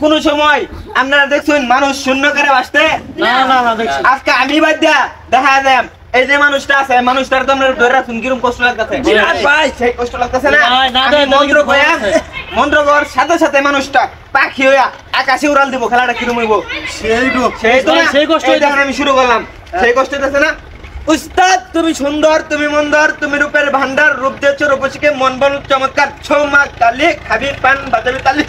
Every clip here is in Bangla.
কোন সময় আপনারা দেখছেন মানুষ শূন্য করে বাসতে? না না না দেখছি। আজকে আমি বাদ দিয়া দেখা যায় এই যে মানুষটা আছে, মানুষটার তো আমরা ধরে রাখুন কিরকম কষ্ট লাগতেছে ভাই, সেই কষ্ট লাগতেছে না? মন্ত্র কয়া মন্ত্র কর সাথে সাথে মানুষটা পাখি হইয়া আকাশে উড়াল দিব। খেলাটা কিরকম হইব? সেই কষ্ট আমি শুরু করলাম। সেই কষ্ট আছে না? উস্তাদ তুমি সুন্দর, তুমি মন্দর, তুমি রূপের ভান্ডার, রূপ দিয়েছো রূপসীকে, মন বল চমৎকার, ছৌমা কালি খাবি পান বাজাবি তালি,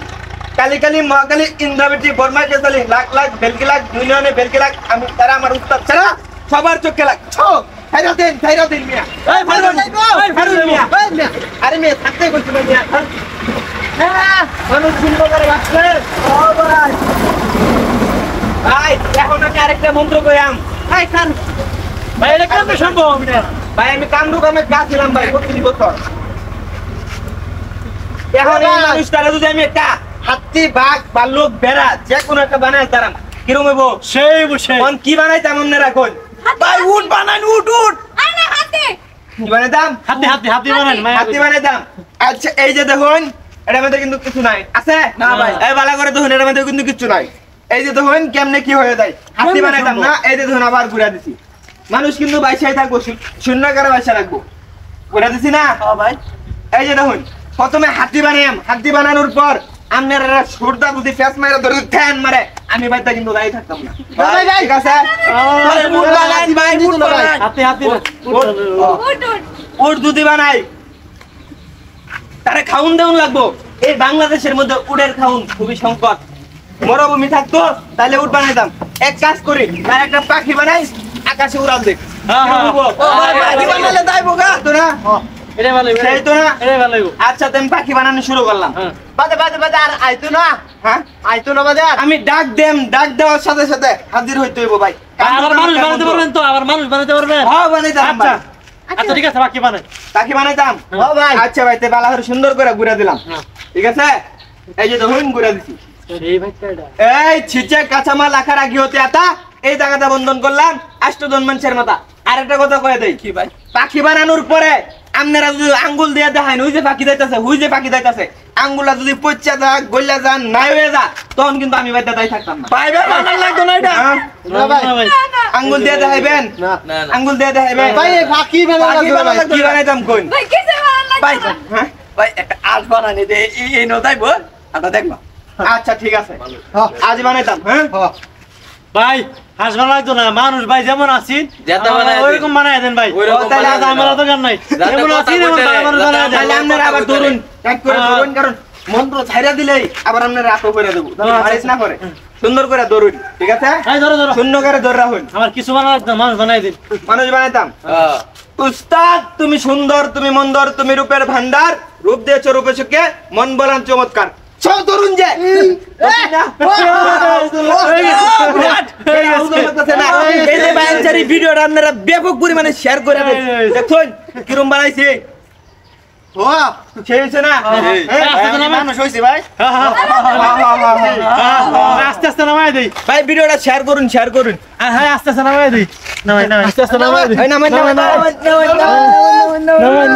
কালি কালি মহাকালী ইন্দ্রাবতী বর্মা কেসালি, লাখ লাখ বেলকি লাখ মিলিয়নে বেলকি লাখ, আমি তারা আমার উস্তাদ ছাড়া সবার চোখে লাগ। থাইরাদিন মিয়া, মিয়া আরে মিয়া থাকতে বলছিল মিয়া। মানুষ সুন্দর করে বাঁচলে ভাই। এখন আমি আরেকটা মন্ত্র কইলাম ভাই, খান ভাই, এটা কেমন সম্ভব? ভাই আমি কামরুকামে গাছিলাম ভাই 32 বছর। এখন এই মানুষটারে যদি আমি একটা হাতি বাঘ ভাল্লুক বেড়া যে কোনো একটা বানাই তারাম কিরম হইব? সেই বসে কোন কি বানাইতাম মনে রাখুন ভাই? উট বানান, উট উট আরে হাতে কি বানাইতাম? হাতি বানান, হাতি বানাইতাম। আচ্ছা এই যে দেখুন এটার মধ্যে কিন্তু কিছু নাই আছে না ভাই? এই বালা করে দেখুন এটার মধ্যে কিন্তু কিছু নাই। এই যে দেখুন কেমনে কি হয়ে যায়। হাতি বানাইতাম না, এই যে দেখুন আবার ঘুরা দিছি। মানুষ কিন্তু বাইসাই থাকবো, শূন্য করে বাইসা রাখবো। ঘুরা দিছি না ভাই? এই যে দেখুন প্রথমে হাতি বানাইম, হাতি বানানোর পর আপনারা সুরদা যদি ফেস মারে ধরে ঠ্যান মারে আমি বাইতা কিন্তু দাঁড়িয়ে থাকতাম না। ঠিক আছে? উট বানাই ভাই, উট বানাই, হাতি উট যদি বানাই তারে খাউন দেউন লাগবো। এই বাংলাদেশের মধ্যে উটের খাউন খুবই সংকট। মরুভূমি থাকতো তাহলে উট বানাইতাম। এক কাজ করি, তার একটা পাখি বানাই আকাশে উড়াল দেখ। পাখি বানালে তাই বোকা তো না? সেই তো না? আচ্ছা তুমি পাখি বানানো শুরু করলাম। বাদে বাদে বাদে আর আইতো না? হ্যাঁ আইতো না বাদে? আমি ডাক দেম, ডাক দেওয়ার সাথে সাথে হাজির হইতে হইব ভাই। আবার মানুষ বানাতে পারবেন তো? আবার মানুষ বানাতে পারবেন? হ্যাঁ বানাইতাম। আচ্ছা আচ্ছা ঠিক আছে, বাকি বানাই। পাখি বানাইতাম ভাই। আচ্ছা ভাই তে বালা করে সুন্দর করে ঘুরা দিলাম। ঠিক আছে? এই যে দেখুন ঘুরা দিছি। এই ছিচে কাঁচামাল রাখার আগে হতে আতা এই জায়গাটা বন্ধন করলাম আষ্টজন মানুষের মাথা। আরেকটা কথা কয়ে দেই কি ভাই, পাখি বানানোর পরে আপনারা যদি আঙ্গুল দিয়ে দেখায় ওই যে পাখি যাইতেছে, ওই যে পাখি যাইতেছে, আঙ্গুলটা যদি পচা যা গল্লা যান নাই হয়ে যা তখন কিন্তু আমি বাইতে দাই থাকতাম না। ভাই ভাই বানান লাগতো না এটা? না ভাই আঙ্গুল দিয়ে দেখাইবেন, আঙ্গুল দিয়ে দেখাইবেন ভাই। পাখি বানানো কি বানাইতাম কোন ভাই কিসে বানান লাগবে ভাই? হ্যাঁ ভাই একটা আজ বানানি দে এই নো তাইবো আটা দেখবা। আচ্ছা ঠিক আছে আজ বানাইতাম। হ্যাঁ ভাই হাঁস বানা লাগতো না, মানুষ ভাই যেমন আছি ওইরকম বানাই দেন ভাই। তাহলে আজ আমার তো গান নাই, যেমন আছি তেমন মানুষ বানাই দেন। তাহলে আপনারা আবার ধরুন এক করে ধরুন, কারণ মন্ত্র ছাইরা দিলেই আবার আপনারা রাত করে দেব। আরেস না করে সুন্দর করে ধরুন। ঠিক আছে? এই ধরো ধরো, শূন্য করে ধরে রাখুন। আমার কিছু বানা লাগতো, মানুষ বানাই দিন। মানুষ বানাইতাম। উস্তাদ তুমি সুন্দর, তুমি মন্দর, তুমি রূপের ভান্ডার, রূপ দিয়েছো রূপসীকে, মন বলান চমৎকার। সব ধরুন যে ভিডিওটা আপনারা ব্যাপক পরিমাণে শেয়ার করে দেখুন কিরম বানাইছে। আস্তে আস্তে নামাই দিই ভাই, ভিডিওটা শেয়ার করুন, শেয়ার করুন। হ্যাঁ আস্তে আস্তে নামাই দিই, নামাই নামাই আস্তে আস্তে নামাই দিই, নামাই নামাই নামাই নামাই